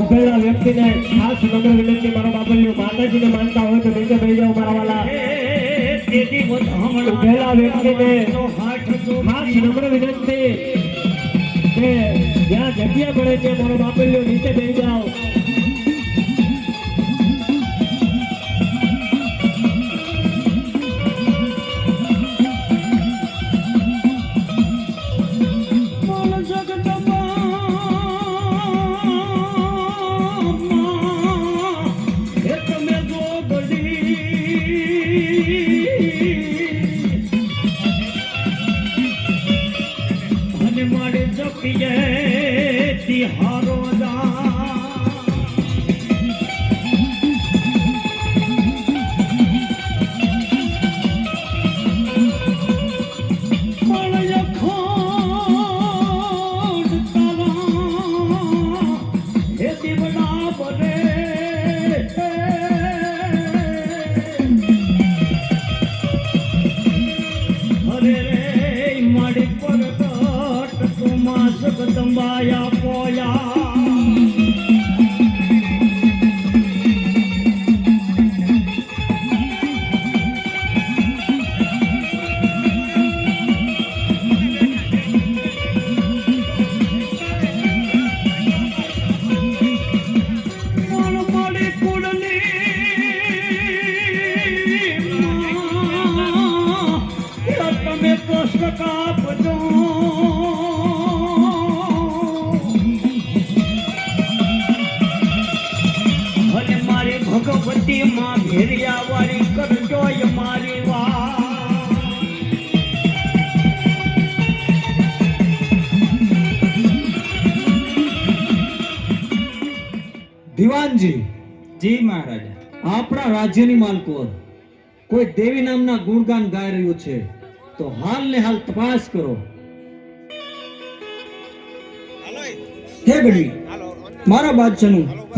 ઉભેલા વ્યક્તિને ખાસ નમ્ર વિનંતી, મારો બાબલિયો માતાજીને માનતા હોય તો નીચે બેસી જાઓ મારા વાલા. ઉભેલા વ્યક્તિને ખાસ નમ્ર વિનંતી કે જ્યાં જગ્યા પડે છે મારો બાબલિયો નીચે બેસી જાઓ. જગદંબાયા પોયા ભગવતી માં ઘેરિયા વાળી કરજો મારી વાત. દીવાનજી જી મહારાજા. આપણા રાજ્યની માલકોર કોઈ દેવી નામના ગુણગાન ગાઈ રહ્યું છે તો હાલ ને હાલ તપાસ કરો. હે ગડી, મારા બાદશાહનું